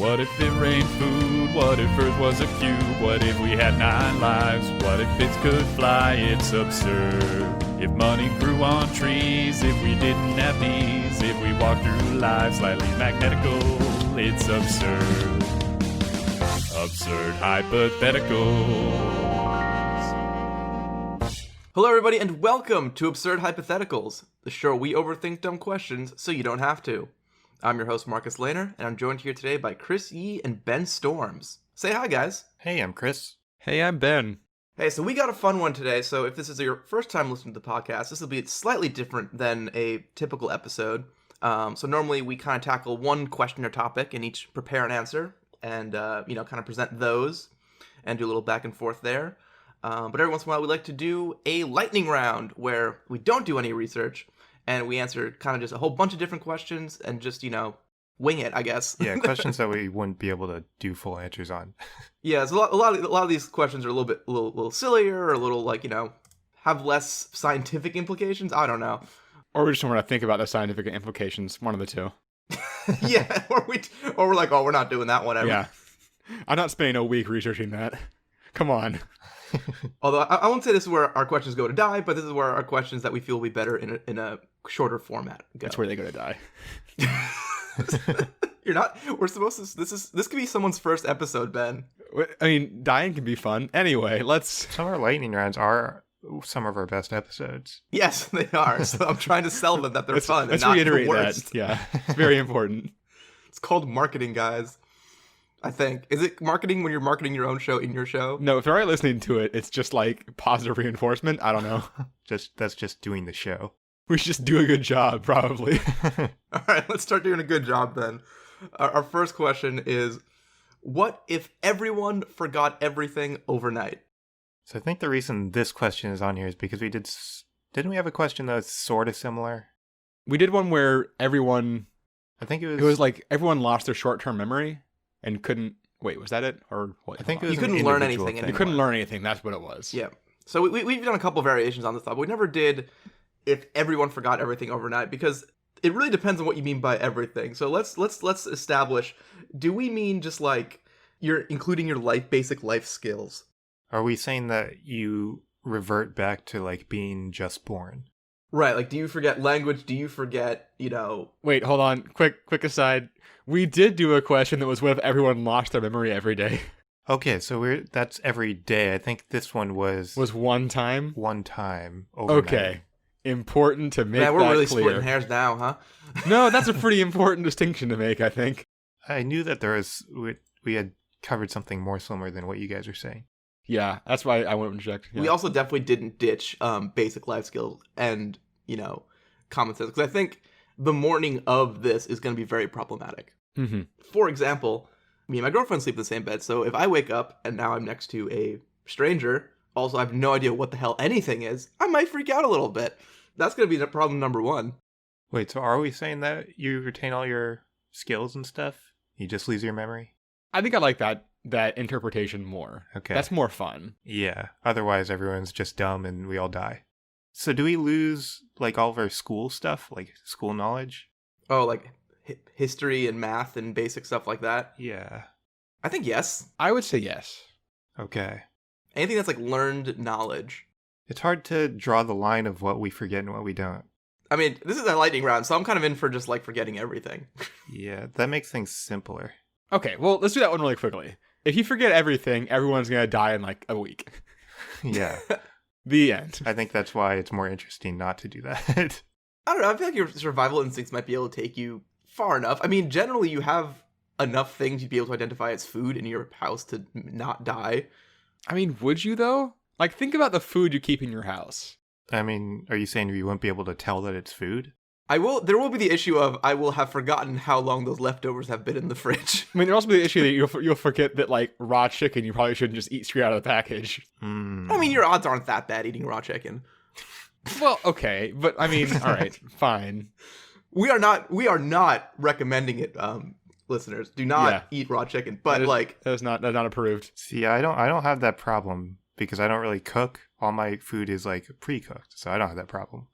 What if it rained food? What if Earth was a cube? What if we had 9 lives? What if bits could fly? It's absurd. If money grew on trees, if we didn't have knees, if we walked through life slightly magnetical, it's absurd. Absurd Hypotheticals. Hello everybody and welcome to Absurd Hypotheticals, the show where we overthink dumb questions so you don't have to. I'm your host Marcus Lehner, and I'm joined here today by Chris Yee and Ben Storms. Say hi, guys. Hey, I'm Chris. Hey, I'm Ben. Hey, so we got a fun one today, so if this is your first time listening to the podcast, this will be slightly different than a typical episode. So normally we kind of tackle one question or topic and each prepare an answer and, kind of present those and do a little back and forth there. But every once in a while we like to do a lightning round where we don't do any research and we answer kind of just a whole bunch of different questions and just, wing it, I guess. Yeah, questions that we wouldn't be able to do full answers on. Yeah, so a lot of these questions are a little sillier or a little have less scientific implications. I don't know. Or we just don't want to think about the scientific implications. One of the two. Yeah, or we're like, oh, we're not doing that one ever. Yeah. I'm not spending a week researching that. Come on. Although I won't say this is where our questions go to die, but this is where our questions that we feel will be better in a shorter format go. That's where they go to die. You're not. We're supposed to. This could be someone's first episode, Ben. I mean, dying can be fun. Anyway, let's. Some of our lightning rounds are some of our best episodes. Yes, they are. So I'm trying to sell them that they're fun. Let's and not reiterate the worst. that. Yeah, it's very important. It's called marketing, guys. I think. Is it marketing when you're marketing your own show in your show? No, if you're already listening to it, it's just like positive reinforcement. I don't know. That's just doing the show. We should just do a good job, probably. All right, let's start doing a good job then. Our first question is, what if everyone forgot everything overnight? So I think the reason this question is on here is because didn't we have a question that was sort of similar? We did one where everyone, I think it was like everyone lost their short-term memory and couldn't, wait, was that it? Or what? I think it was you couldn't learn anything thing. anymore. You couldn't learn anything, that's what it was. Yeah. So we've done a couple variations on this thought, but we never did if everyone forgot everything overnight, because it really depends on what you mean by everything. So let's establish, do we mean just like you're including your basic life skills? Are we saying that you revert back to like being just born? Right, like do you forget language? Do you forget, Wait, hold on. Quick aside. We did do a question that was what if everyone lost their memory every day? Okay, so that's every day. I think this one was one time? One time overnight. Okay. Important to make that we're really clear. splitting hairs now, huh? No, that's a pretty important distinction to make, I think. I knew that we had covered something more similar than what you guys are saying. Yeah, that's why I went and checked. Yeah. We also definitely didn't ditch basic life skills and, common sense. Because I think the morning of this is going to be very problematic. Mm-hmm. For example, me and my girlfriend sleep in the same bed. So if I wake up and now I'm next to a stranger, also I have no idea what the hell anything is, I might freak out a little bit. That's going to be problem number one. Wait, so are we saying that you retain all your skills and stuff? You just lose your memory? I think I like that interpretation more. Okay. That's more fun. Yeah. Otherwise, everyone's just dumb and we all die. So do we lose, like, all of our school stuff? Like, school knowledge? Oh, like history and math and basic stuff like that? Yeah. I think yes. I would say yes. Okay. Anything that's like learned knowledge. It's hard to draw the line of what we forget and what we don't. I mean, this is a lightning round, so I'm kind of in for just like forgetting everything. Yeah, that makes things simpler. Okay, well, let's do that one really quickly. If you forget everything, everyone's going to die in like a week. Yeah. The end. I think that's why it's more interesting not to do that. I don't know. I feel like your survival instincts might be able to take you far enough. I mean, generally you have enough things you'd be able to identify as food in your house to not die. I mean, would you though? Like, think about the food you keep in your house. I mean, are you saying you won't be able to tell that it's food? There will be the issue of I will have forgotten how long those leftovers have been in the fridge. I mean, there'll also be the issue that you'll forget that, like, raw chicken you probably shouldn't just eat straight out of the package. I mean, your odds aren't that bad eating raw chicken. Well, okay, but I mean, all right, fine. We are not recommending it, listeners. Do not eat raw chicken. But that's not approved. See, I don't have that problem because I don't really cook. All my food is like pre-cooked, so I don't have that problem.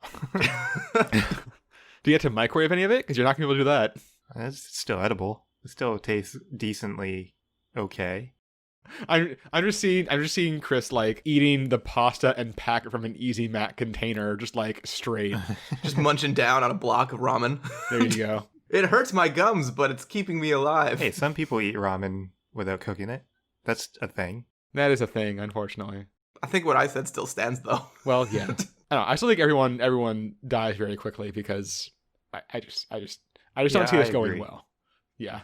Do you get to microwave any of it? Because you're not going to be able to do that. It's still edible. It still tastes decently okay. I'm just seeing Chris like eating the pasta and packet from an Easy Mac container, just like straight. Just munching down on a block of ramen. There you go. It hurts my gums, but it's keeping me alive. Hey, some people eat ramen without cooking it. That's a thing. That is a thing, unfortunately. I think what I said still stands, though. Well, yeah. I don't know. I still think everyone dies very quickly because I just don't see this going agree. well. Yeah.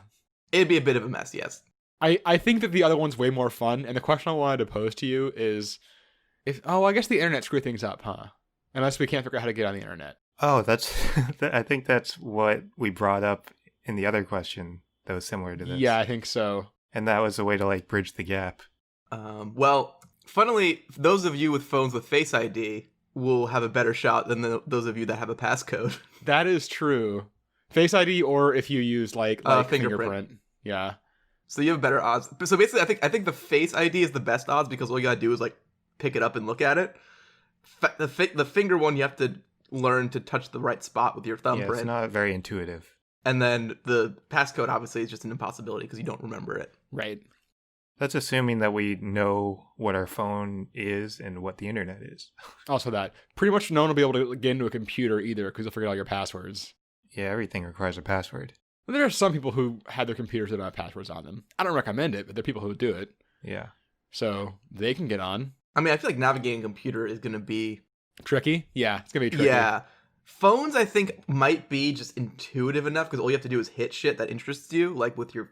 It'd be a bit of a mess, yes. I think that the other one's way more fun, and the question I wanted to pose to you is I guess the internet screwed things up, huh? Unless we can't figure out how to get on the internet. Oh, that's I think that's what we brought up in the other question that was similar to this. Yeah, I think so. And that was a way to like bridge the gap. Well, funnily, those of you with phones with Face ID will have a better shot than those of you that have a passcode. That is true. Face ID, or if you use like fingerprint. Yeah. So you have better odds. So basically, I think the Face ID is the best odds because all you gotta do is like pick it up and look at it. The finger one, you have to learn to touch the right spot with your thumbprint. Yeah, it's not very intuitive. And then the passcode obviously is just an impossibility because you don't remember it. Right. That's assuming that we know what our phone is and what the internet is. Also that. Pretty much no one will be able to get into a computer either because they'll forget all your passwords. Yeah, everything requires a password. But there are some people who have their computers that don't have passwords on them. I don't recommend it, but there are people who do it. Yeah. So they can get on. I mean, I feel like navigating a computer is going to be... Tricky? Yeah, it's going to be tricky. Yeah. Phones, I think, might be just intuitive enough because all you have to do is hit shit that interests you, like with your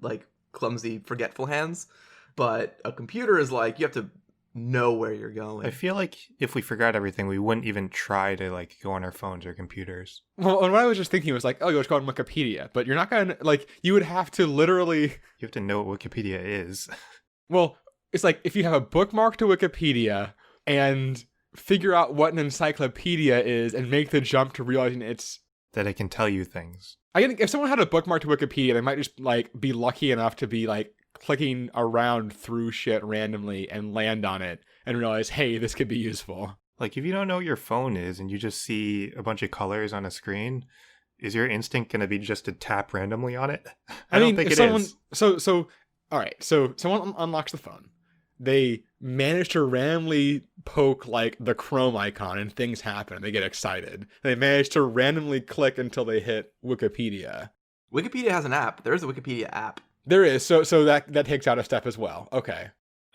like clumsy, forgetful hands. But a computer is like, you have to know where you're going. I feel like if we forgot everything, we wouldn't even try to like go on our phones or computers. Well, and what I was just thinking was like, oh, you just go on Wikipedia. But you're not going to, like, you would have to literally... You have to know what Wikipedia is. Well, it's like if you have a bookmark to Wikipedia and figure out what an encyclopedia is and make the jump to realizing it's... That it can tell you things. I think if someone had a bookmark to Wikipedia, they might just like be lucky enough to be like clicking around through shit randomly and land on it and realize, hey, this could be useful. Like if you don't know what your phone is and you just see a bunch of colors on a screen, is your instinct going to be just to tap randomly on it? I don't think it is. So, all right. So someone unlocks the phone. They manage to randomly poke like the Chrome icon and things happen. They get excited. They manage to randomly click until they hit Wikipedia. Wikipedia has an app. There is a Wikipedia app. There is. So that takes out a step as well. Okay.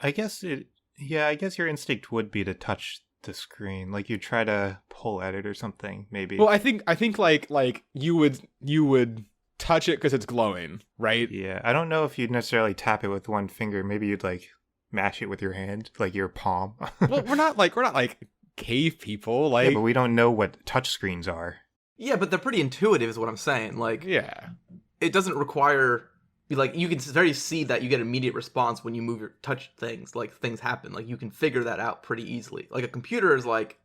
I guess your instinct would be to touch the screen. Like you try to pull at it or something, maybe. Well, I think like you would touch it because it's glowing, right? Yeah. I don't know if you'd necessarily tap it with one finger. Maybe you'd like mash it with your hand, like your palm. Well, we're not like cave people. Like, yeah, but we don't know what touch screens are. Yeah, but they're pretty intuitive, is what I'm saying. Like, yeah, it doesn't require like you can very see that you get immediate response when you move your touch things. Like things happen. Like you can figure that out pretty easily. Like a computer is like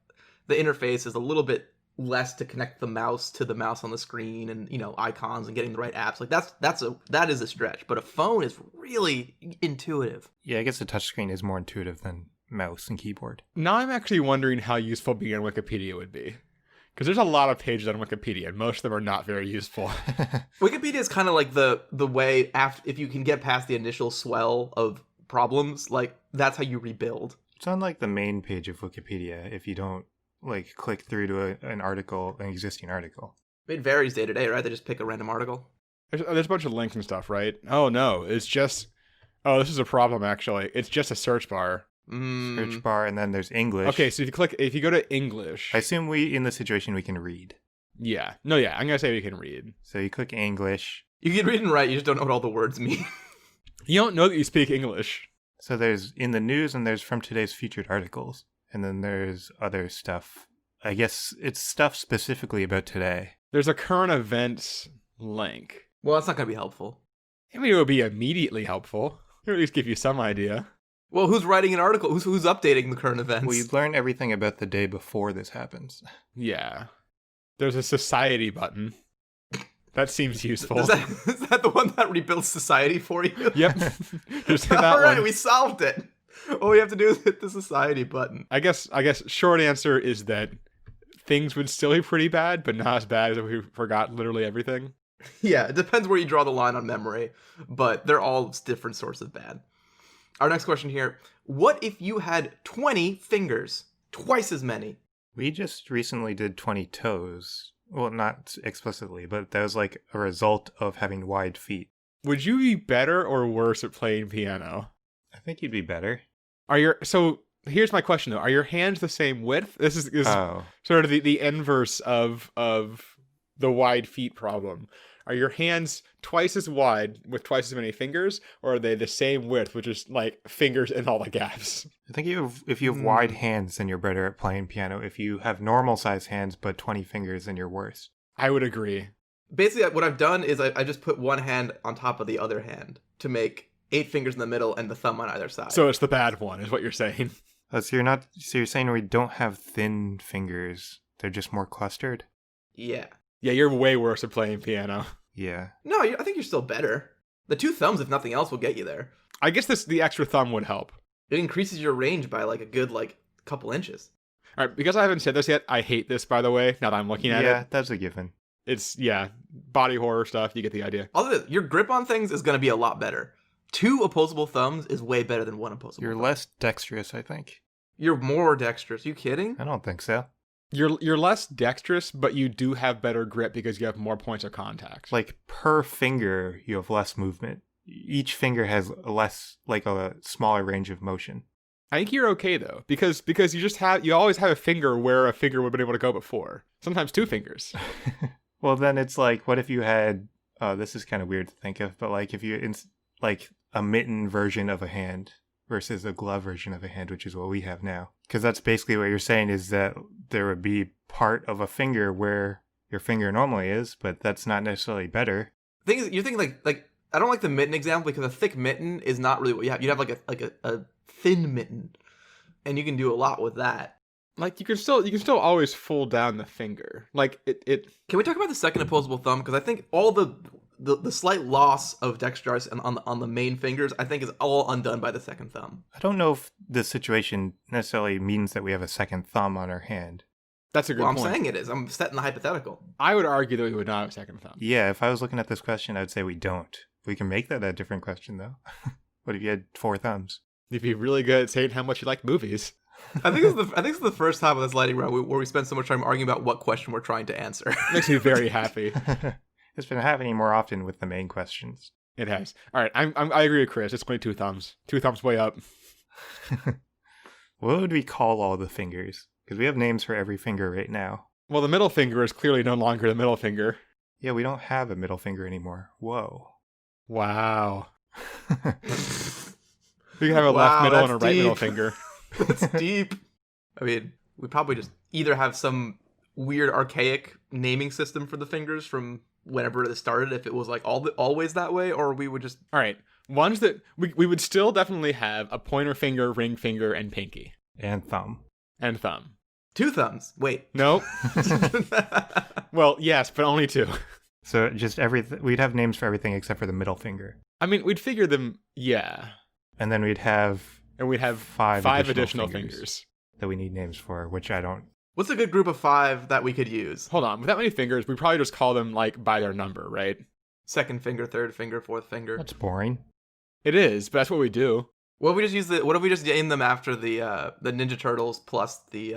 the interface is a little bit less to connect the mouse to the mouse on the screen and icons and getting the right apps. Like that is a stretch. But a phone is really intuitive. Yeah, I guess the touchscreen is more intuitive than mouse and keyboard. Now I'm actually wondering how useful being on Wikipedia would be. Because there's a lot of pages on Wikipedia, and most of them are not very useful. Wikipedia is kind of like the way if you can get past the initial swell of problems, like that's how you rebuild. It's on like the main page of Wikipedia if you don't like click through to an existing article. It varies day to day, right? They just pick a random article. There's a bunch of links and stuff, right? Oh no, it's just... Oh, this is a problem actually. It's just a search bar. Search bar, and then there's English. Okay, so if you go to English... I assume in this situation, we can read. Yeah. No, yeah, I'm going to say we can read. So you click English. You can read and write, you just don't know what all the words mean. You don't know that you speak English. So there's in the news, and there's from today's featured articles. And then there's other stuff. I guess it's stuff specifically about today. There's a current events link. Well, that's not going to be helpful. I mean, it would be immediately helpful. Or at least give you some idea. Well, who's writing an article? Who's updating the current events? Well, you learn everything about the day before this happens. Yeah. There's a society button. That seems useful. Is that the one that rebuilds society for you? Yep. There's that All right, one. we solved it. All we have to do is hit the society button. I guess short answer is that things would still be pretty bad, but not as bad as if we forgot literally everything. Yeah, it depends where you draw the line on memory, but they're all different sorts of bad. Our next question here. What if you had 20 fingers? Twice as many. We just recently did 20 toes. Well, not explicitly, but that was like a result of having wide feet. Would you be better or worse at playing piano? I think you'd be better. So here's my question though. Are your hands the same width? This is sort of the inverse of the wide feet problem. Are your hands twice as wide with twice as many fingers, or are they the same width with just like fingers in all the gaps? I think if you have wide hands, then you're better at playing piano. If you have normal size hands but 20 fingers, then you're worse. I would agree. Basically, what I've done is I just put one hand on top of the other hand to make 8 fingers in the middle and the thumb on either side. So it's the bad one, is what you're saying. So you're saying we don't have thin fingers. They're just more clustered? Yeah. Yeah, you're way worse at playing piano. Yeah. No, I think you're still better. The 2 thumbs, if nothing else, will get you there. I guess the extra thumb would help. It increases your range by like a good couple inches. All right, because I haven't said this yet, I hate this, by the way, now that I'm looking at it. Yeah, that's a given. It's, body horror stuff. You get the idea. Although your grip on things is going to be a lot better. 2 opposable thumbs is way better than 1 opposable You're thumb. less dexterous, I think. You're more dexterous. You kidding? I don't think so. You're less dexterous, but you do have better grip because you have more points of contact. Like, per finger, you have less movement. Each finger has a smaller range of motion. I think you're okay though, because you always have a finger where a finger would have been able to go before. Sometimes 2 fingers. Well, then it's like, what if you had, this is kind of weird to think of, but like if you, like a mitten version of a hand versus a glove version of a hand, which is what we have now. Because that's basically what you're saying, is that there would be part of a finger where your finger normally is, but that's not necessarily better. The thing is, you're thinking like I don't like the mitten example because a thick mitten is not really what you have. You'd have like a thin mitten, and you can do a lot with that. Like you can still always fold down the finger. Like it. Can we talk about the second opposable thumb? Because I think all the slight loss of dexterity on the main fingers, I think, is all undone by the second thumb. I don't know if this situation necessarily means that we have a second thumb on our hand. That's a good point. I'm saying it is. I'm setting the hypothetical. I would argue that we would not have a second thumb. Yeah, if I was looking at this question, I'd say we don't. We can make that a different question, though. What if you had 4 thumbs? You'd be really good at saying how much you like movies. I think it's the first time on this lightning round where we spend so much time arguing about what question we're trying to answer. Makes me very happy. It's been happening more often with the main questions. It has. All right, I agree with Chris. It's 22 thumbs. 2 thumbs way up. What would we call all the fingers? Because we have names for every finger right now. Well, the middle finger is clearly no longer the middle finger. Yeah, we don't have a middle finger anymore. Whoa. Wow. We can have a left middle and a right middle finger. That's deep. I mean, we probably just either have some weird archaic naming system for the fingers from whenever it started, if it was like always that way, or we would just... All right. Ones that we would still definitely have a pointer finger, ring finger, and pinky. And thumb. And thumb. 2 thumbs. Wait. Nope. Well, yes, but only 2. So just everything, we'd have names for everything except for the middle finger. I mean, we'd figure them, yeah. And then we'd have... And we'd have 5 additional fingers that we need names for, which I don't... What's a good group of 5 that we could use? Hold on. With that many fingers, we probably just call them, like, by their number, right? Second finger, third finger, fourth finger. That's boring. It is, but that's what we do. What if we just name them after the Ninja Turtles plus the...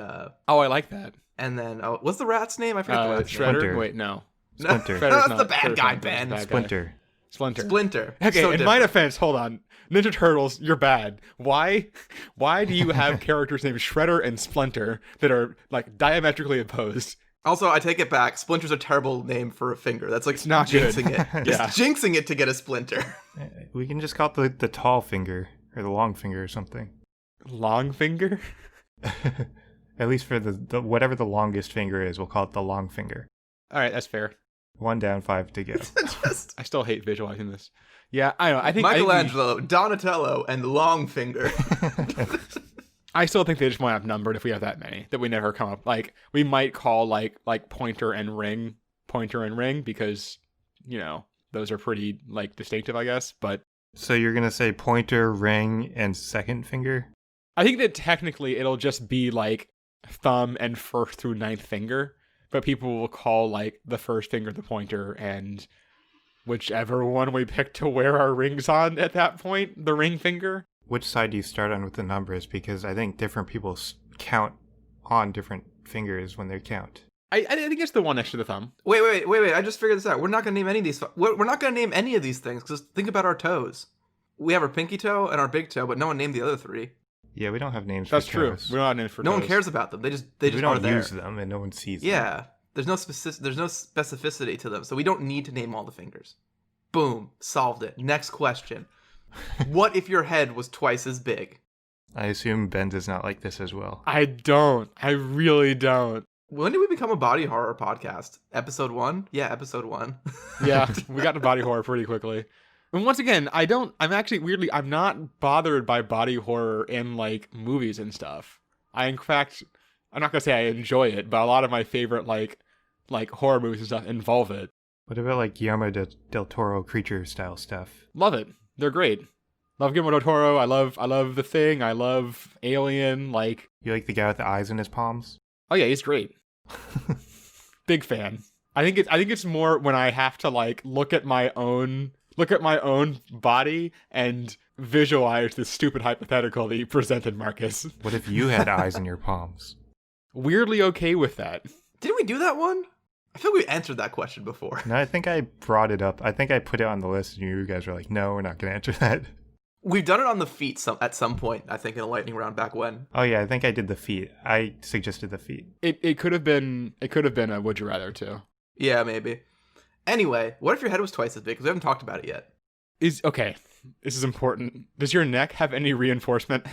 Oh, I like that. And then, what's the rat's name? I forget the rat's Shredder? Splinter. Wait, no. Splinter. No, that's not- the bad Shredder's guy, not the Ben. bad guy. Splinter. Splinter. So Okay, in my different. defense, hold on. Ninja Turtles, you're bad. Why do you have characters named Shredder and Splinter that are, like, diametrically opposed? Also, I take it back. Splinter's a terrible name for a finger. That's like It's not good. jinxing it. Yeah. Just jinxing it to get a splinter. We can just call it the tall finger, or the long finger or something. Long finger? At least for the whatever the longest finger is, we'll call it the long finger. All right, that's fair. 1 down, 5 to go. Just I still hate visualizing this. Yeah, I know. I think Michelangelo, Donatello, and Longfinger. I still think they just want to have numbered if we have that many that we never come up. Like we might call like pointer and ring because those are pretty like distinctive, I guess. But So you're going to say pointer, ring, and second finger? I think that technically it'll just be like thumb and first through ninth finger, but people will call like the first finger the pointer and whichever one we pick to wear our rings on at that point, the ring finger. Which side do you start on with the numbers? Because I think different people count on different fingers when they count. I think it's the one next to the thumb. Wait. I just figured this out. We're not going to name any of these. We're not going to name any of these things because think about our toes. We have our pinky toe and our big toe, but no one named the other three. Yeah, we don't have names That's for true. toes. We don't have names for No toes. one cares about them. They just We are don't there. use them and no one sees them. Yeah. There's no specificity to them, so we don't need to name all the fingers. Boom. Solved it. Next question. What if your head was twice as big? I assume Ben does not like this as well. I don't. I really don't. When did we become a body horror podcast? Episode 1? Yeah, episode 1. Yeah, we got to body horror pretty quickly. And once again, I'm not bothered by body horror in like movies and stuff. In fact, I'm not gonna say I enjoy it, but a lot of my favorite like horror movies and stuff involve it. What about like Guillermo del Toro creature style stuff? Love it. They're great. Love Guillermo del Toro. I love The Thing. I love Alien. Like, You like the guy with the eyes in his palms? oh yeah, he's great. Big fan. I think it's more when I have to like look at my own body and visualize this stupid hypothetical that you presented, Marcus. What if you had eyes in your palms? Weirdly okay with that. Didn't we do that one? I feel like we answered that question before. No, I think I brought it up. I think I put it on the list and you guys were like, no, we're not going to answer that. We've done it on the feet at some point, I think, in a lightning round back when. Oh yeah, I think I did the feet. I suggested the feet. It could have been a would you rather too. Yeah, maybe. Anyway, what if your head was twice as big? Because we haven't talked about it yet. Okay, this is important. Does your neck have any reinforcement?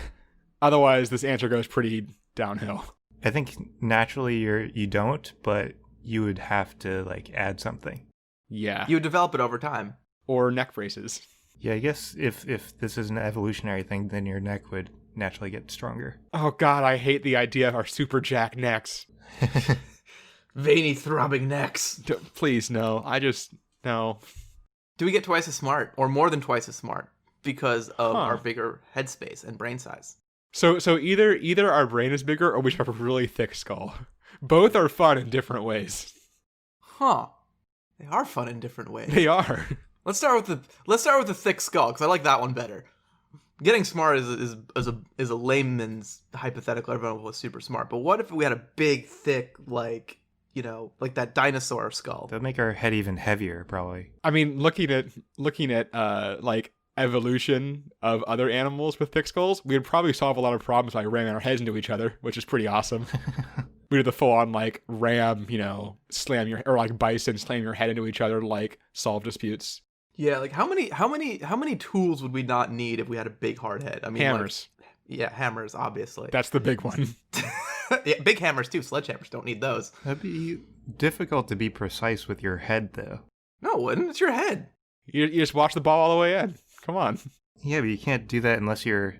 Otherwise, this answer goes pretty downhill. I think naturally you don't, but you would have to like add something. Yeah. You would develop it over time. Or neck braces. Yeah, I guess if this is an evolutionary thing, then your neck would naturally get stronger. Oh god, I hate the idea of our super jack necks. Veiny, throbbing necks. Please, no. No. Do we get twice as smart, or more than twice as smart, because of Huh. our bigger head space and brain size? So either our brain is bigger or we have a really thick skull. Both are fun in different ways. Huh. They are fun in different ways. They are. Let's start with the thick skull, because I like that one better. Getting smart is a layman's hypothetical. Everyone was super smart, but what if we had a big, thick, like that dinosaur skull? That'd make our head even heavier, probably. I mean, looking at like evolution of other animals with thick skulls, we would probably solve a lot of problems by ramming our heads into each other, which is pretty awesome. We do the full on like ram, or like bison slam your head into each other to like solve disputes. Yeah, like how many tools would we not need if we had a big hard head? I mean, Hammers. Yeah, hammers, obviously. That's the big one. Yeah, big hammers too. Sledgehammers don't need those. That'd be difficult to be precise with your head, though. No, it wouldn't. It's your head. You just watch the ball all the way in. Come on. Yeah, but you can't do that unless your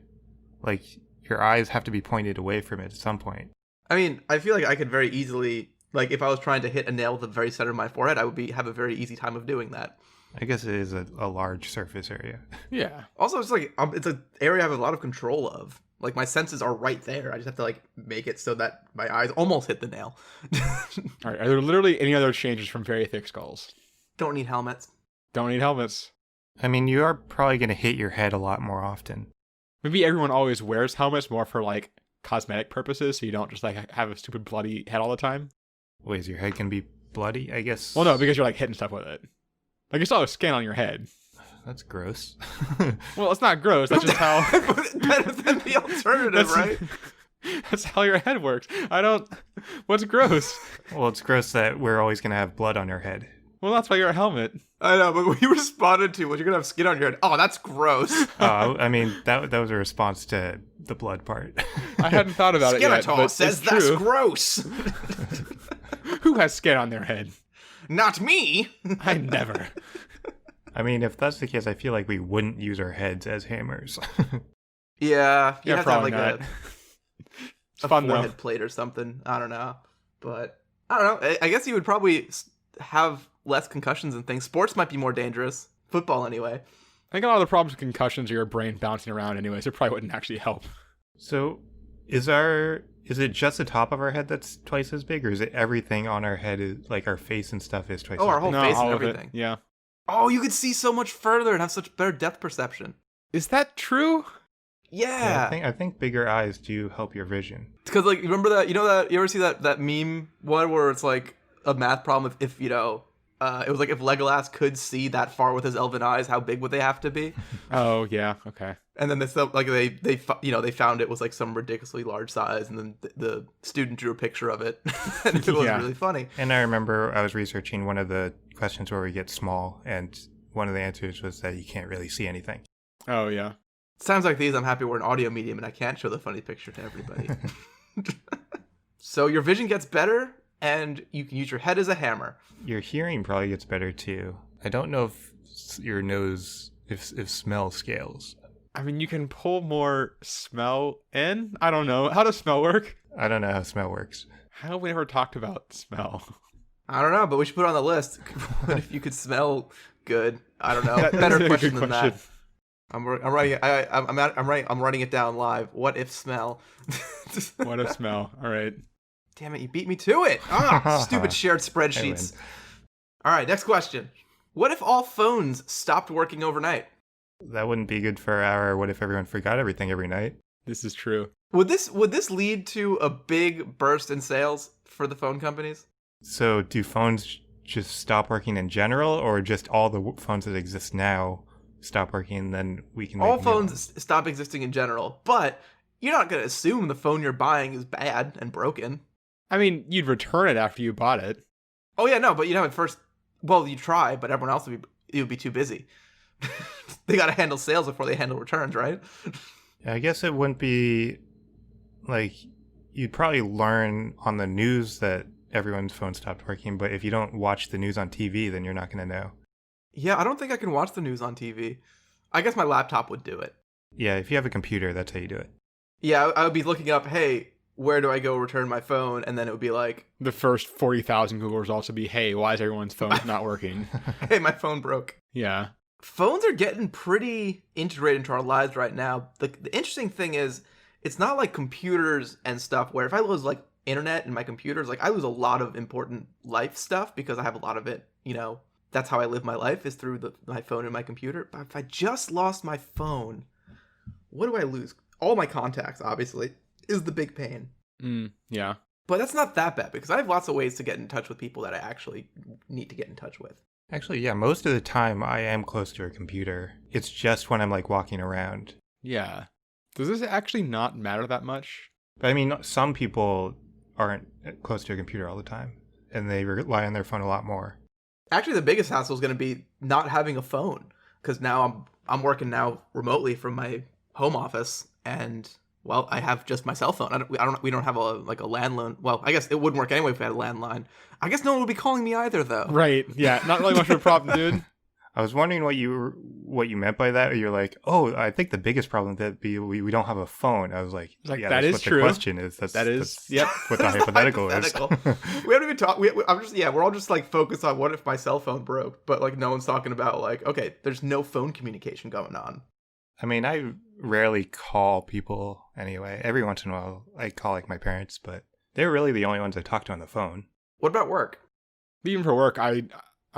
eyes have to be pointed away from it at some point. I mean, I feel like I could very easily, like, if I was trying to hit a nail at the very center of my forehead, I would have a very easy time of doing that. I guess it is a large surface area. Yeah. Also, it's like it's an area I have a lot of control of. Like, my senses are right there. I just have to like make it so that my eyes almost hit the nail. All right. Are there literally any other changes from very thick skulls? Don't need helmets. Don't need helmets. I mean, you are probably going to hit your head a lot more often. Maybe everyone always wears helmets more for like cosmetic purposes, so you don't just like have a stupid bloody head all the time. Wait, is your head going to be bloody? I guess. Well, no, because you're like hitting stuff with it. Like you still have skin on your head. That's gross. Well, it's not gross. That's just how. Better than the alternative, right? That's how your head works. What's gross? Well, it's gross that we're always going to have blood on our head. Well, that's why you're a helmet. I know, but we responded to, well, you're going to have skin on your head. Oh, that's gross. I mean, that was a response to the blood part. I hadn't thought about it yet. Skeletor But says it's that's true. gross. Who has skin on their head? Not me. I never. I mean, if that's the case, I feel like we wouldn't use our heads as hammers. Yeah, you have to have probably like not. It's a fun forehead though. plate or something. I don't know. But I don't know. I guess you would probably have less concussions and things. Sports might be more dangerous. Football, anyway. I think a lot of the problems with concussions are your brain bouncing around anyway, so it probably wouldn't actually help. So, is it just the top of our head that's twice as big, or is it everything on our head, like our face and stuff is twice Oh, as our big? whole face and all of it. everything. Yeah. Oh, you could see so much further and have such better depth perception. Is that true? Yeah. I think bigger eyes do help your vision. Because, like, remember that, you ever see that meme one where it's, like, a math problem if it was like if Legolas could see that far with his elven eyes, how big would they have to be? Oh, yeah. Okay. And then they found it was, like, some ridiculously large size, and then the student drew a picture of it, and it was really funny. And I remember I was researching one of the questions where we get small, and one of the answers was that you can't really see anything. Oh, yeah. Times like these, I'm happy we're an audio medium and I can't show the funny picture to everybody. So your vision gets better, and you can use your head as a hammer. Your hearing probably gets better too. I don't know if your nose, if smell scales. I mean, you can pull more smell in. I don't know. How does smell work? I don't know how smell works. How have we never talked about smell? I don't know, but we should put it on the list. What if you could smell good? I don't know. Better question than that. I'm writing. I'm writing it down live. What if smell? What if smell? All right. Damn it! You beat me to it. Stupid shared spreadsheets. All right. Next question. What if all phones stopped working overnight? That wouldn't be good for our what if everyone forgot everything every night. This is true. Would this lead to a big burst in sales for the phone companies? So do phones just stop working in general, or just all the phones that exist now stop working, and then we can all make new phones ones? stop existing in general, but you're not going to assume the phone you're buying is bad and broken. I mean, you'd return it after you bought it. Oh yeah, no, but at first, well, you try, but everyone else would be too busy. They got to handle sales before they handle returns, right? I guess it wouldn't be like, you'd probably learn on the news that everyone's phone stopped working, but if you don't watch the news on TV, then you're not going to know. Yeah, I don't think I can watch the news on TV. I guess my laptop would do it. Yeah, if you have a computer, that's how you do it. Yeah, I would be looking up, hey, where do I go return my phone? And then it would be like, The first 40,000 Google results would be, hey, why is everyone's phone not working? hey, my phone broke. Yeah. Phones are getting pretty integrated into our lives right now. The interesting thing is, it's not like computers and stuff where if I lose like internet in my computers, like I lose a lot of important life stuff because I have a lot of it, that's how I live my life is through my phone and my computer. But if I just lost my phone, what do I lose? All my contacts, obviously, is the big pain. Yeah. But that's not that bad because I have lots of ways to get in touch with people that I actually need to get in touch with. Actually, yeah, most of the time I am close to a computer. It's just when I'm like walking around. Yeah. Does this actually not matter that much? But I mean, some people aren't close to a computer all the time, and they rely on their phone a lot more. Actually, the biggest hassle is going to be not having a phone because now I'm working now remotely from my home office, and well, I have just my cell phone. We don't have a landline. Well, I guess it wouldn't work anyway if we had a landline. I guess no one would be calling me either, though. Right. Yeah. Not really much of a problem, dude. I was wondering what you meant by that. Or you're like, oh, I think the biggest problem that be we don't have a phone. I was like, yeah, that that's is what true. The question is. That's yep. what the hypothetical is. We haven't even talked. We're all just like focused on what if my cell phone broke, but like no one's talking about like, okay, there's no phone communication going on. I mean, I rarely call people anyway. Every once in a while, I call like my parents, but they're really the only ones I talk to on the phone. What about work? Even for work, I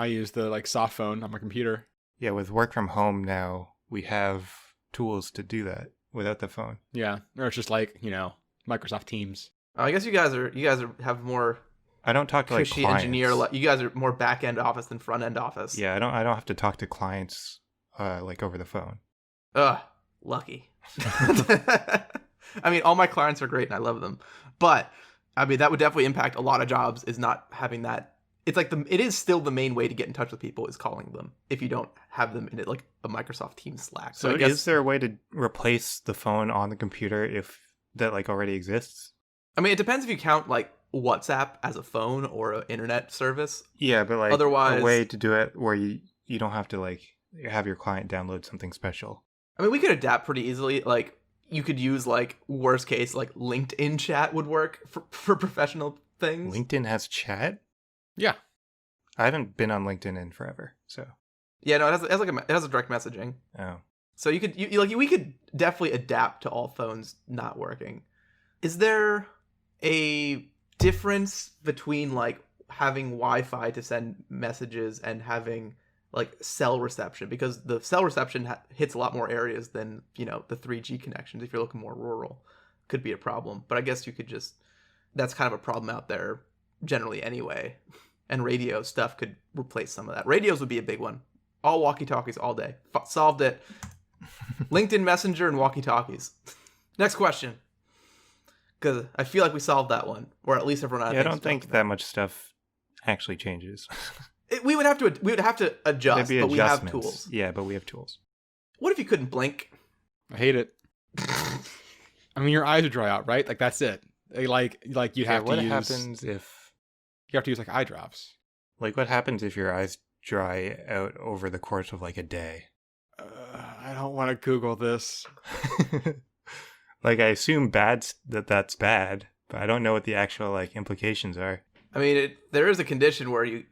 use the like soft phone on my computer. Yeah, with work from home now, we have tools to do that without the phone. Yeah, or it's just like Microsoft Teams. I guess you guys have more. I don't talk to like cushy clients. engineer. You guys are more back end office than front end office. Yeah, I don't have to talk to clients like over the phone. Ugh, lucky. I mean, all my clients are great and I love them, but I mean that would definitely impact a lot of jobs. Is not having that. It's like it is still the main way to get in touch with people is calling them if you don't have them in it like a Microsoft Teams Slack. So I guess, is there a way to replace the phone on the computer if that like already exists? I mean, it depends if you count like WhatsApp as a phone or an internet service. Yeah, but like otherwise, a way to do it where you don't have to like have your client download something special. I mean, we could adapt pretty easily. Like you could use like worst case like LinkedIn chat would work for professional things. LinkedIn has chat? Yeah. I haven't been on LinkedIn in forever, so. Yeah, no, it has a direct messaging. Oh. So we could definitely adapt to all phones not working. Is there a difference between like having Wi-Fi to send messages and having like cell reception, because the cell reception hits a lot more areas than, you know, the 3G connections. If you're looking more rural, could be a problem. But I guess you could just, that's kind of a problem out there generally anyway. And radio stuff could replace some of that. Radios would be a big one. All walkie-talkies all day. Solved it. LinkedIn Messenger and walkie-talkies. Next question. Because I feel like we solved that one, or at least everyone. I don't think that much stuff actually changes. We would have to adjust, There'd be but we have adjustments. tools. Yeah, but we have tools. What if you couldn't blink? I hate it. I mean, your eyes would dry out, right? Like that's it. Like you have to what use. happens if? You have to use like eye drops. Like, what happens if your eyes dry out over the course of like a day? I don't want to Google this. Like, I assume that's bad, but I don't know what the actual like implications are. I mean, there is a condition where you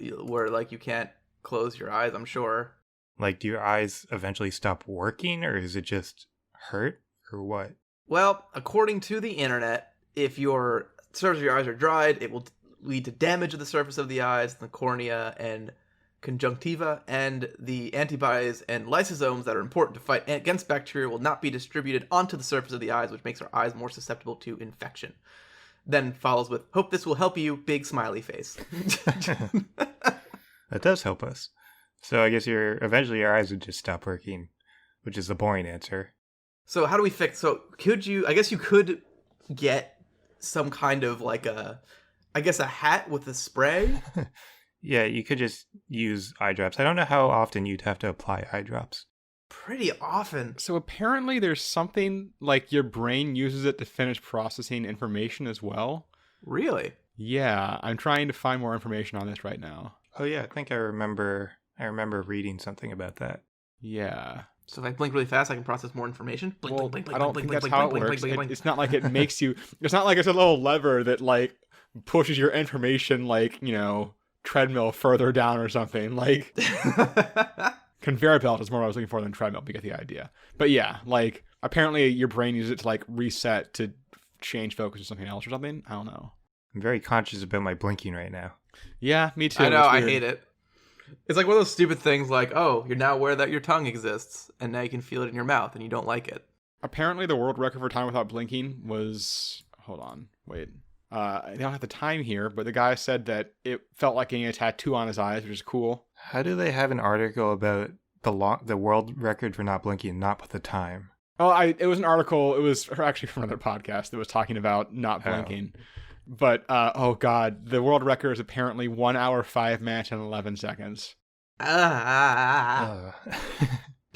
can't close your eyes, I'm sure. Like, do your eyes eventually stop working, or is it just hurt, or what? Well, according to the internet, if your surface of your eyes are dried, it will lead to damage of the surface of the eyes, the cornea, and conjunctiva, and the antibodies and lysosomes that are important to fight against bacteria will not be distributed onto the surface of the eyes, which makes our eyes more susceptible to infection. Then follows with, hope this will help you, big smiley face. That does help us. So I guess eventually your eyes would just stop working, which is the boring answer. So how do we fix? So I guess you could get some kind of like a hat with a spray. Yeah, you could just use eye drops. I don't know how often you'd have to apply eye drops. Pretty often. So apparently there's something like your brain uses it to finish processing information as well. Really? Yeah, I'm trying to find more information on this right now. Oh yeah, I think I remember reading something about that. Yeah. So if I blink really fast, I can process more information. Blink, Well, blink, blink, I don't blink, think blink, that's how blink, it blink, works. blink, blink, It's not like it makes you. It's not like it's a little lever that like pushes your information like, you know, treadmill further down or something. Like conveyor belt is more what I was looking for than treadmill, but you get the idea. But yeah, like apparently your brain uses it to like reset to change focus to something else or something. I don't know. I'm very conscious about my blinking right now. Yeah, me too. I know, It's I weird. hate it. It's like one of those stupid things like, oh, you're now aware that your tongue exists, and now you can feel it in your mouth, and you don't like it. Apparently the world record for time without blinking was, hold on, wait. I don't have the time here, but the guy said that it felt like getting a tattoo on his eyes, which is cool. How do they have an article about the world record for not blinking and not put the time? Oh, it was an article. It was actually from another podcast that was talking about not blinking. But, oh God, the world record is apparently 1 hour, 5 minutes, and 11 seconds. Can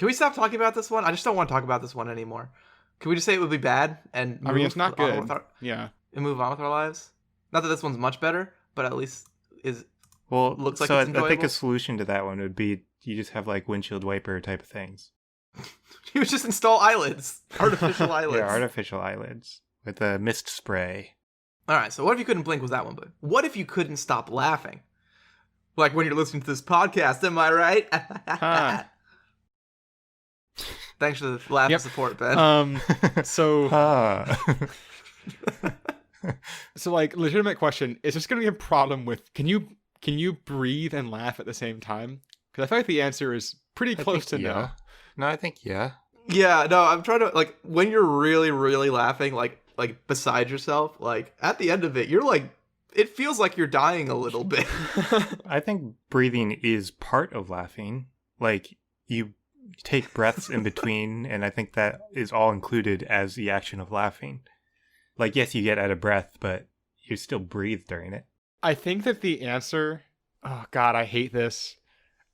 we stop talking about this one? I just don't want to talk about this one anymore. Can we just say it would be bad and I mean, it's not on good. with our, Yeah. and move on with our lives? Not that this one's much better, but at least Well, looks like so it's I think enjoyable. a solution to that one would be you just have like windshield wiper type of things. You would just install eyelids, artificial eyelids. Yeah, artificial eyelids with a mist spray. All right, so what if you couldn't blink was that one, but what if you couldn't stop laughing? Like when you're listening to this podcast, am I right? Huh. Thanks for the laugh Yep. and support, Ben. So, Ah. so like, legitimate question, is this going to be a problem with, can you breathe and laugh at the same time? Because I feel like the answer is pretty close to no. No, I think yeah. Yeah, no, I'm trying to, like, when you're really, really laughing, like beside yourself, like, at the end of it, you're like, it feels like you're dying a little bit. I think breathing is part of laughing. Like, you take breaths in between, and I think that is all included as the action of laughing. Like, yes, you get out of breath, but you still breathe during it. I think that the answer, oh God, I hate this.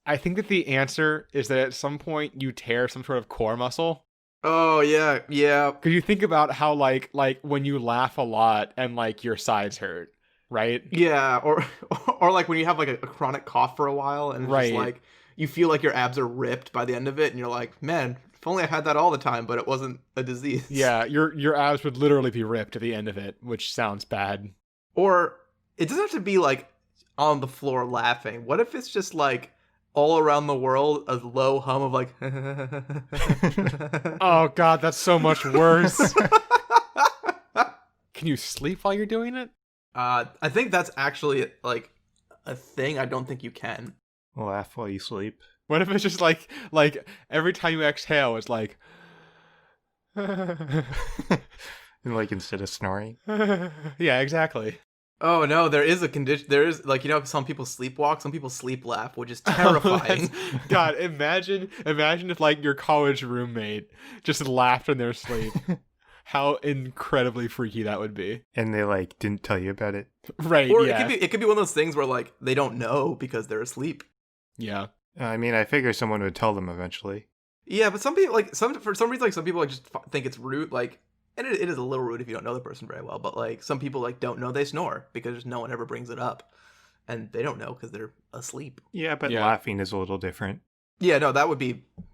I think that the answer is that at some point you tear some sort of core muscle. Oh, yeah. Because you think about how like when you laugh a lot and like your sides hurt, right? Yeah, or like when you have like a chronic cough for a while and it's Right. just like you feel like your abs are ripped by the end of it and you're like, man, if only I had that all the time, but it wasn't a disease. Yeah, your abs would literally be ripped at the end of it, which sounds bad. Or it doesn't have to be like on the floor laughing. What if it's just like all around the world a low hum of like Oh God, that's so much worse. Can you sleep while you're doing it? I think that's actually like a thing. I don't think you can. Laugh while you sleep. What if it's just like every time you exhale, it's like, And like instead of snoring. yeah, exactly. Oh no, there is a condition. There is like some people sleepwalk, some people sleep laugh, which is terrifying. God, imagine if like your college roommate just laughed in their sleep. How incredibly freaky that would be. And they like didn't tell you about it. Right, Or yeah. it could be one of those things where like they don't know because they're asleep. Yeah. I mean, I figure someone would tell them eventually. Yeah, but some people for some reason some people like just think it's rude, like, and it is a little rude if you don't know the person very well. But like some people like don't know they snore because just no one ever brings it up, and they don't know because they're asleep. Yeah, but Yeah. laughing is a little different. Yeah, no,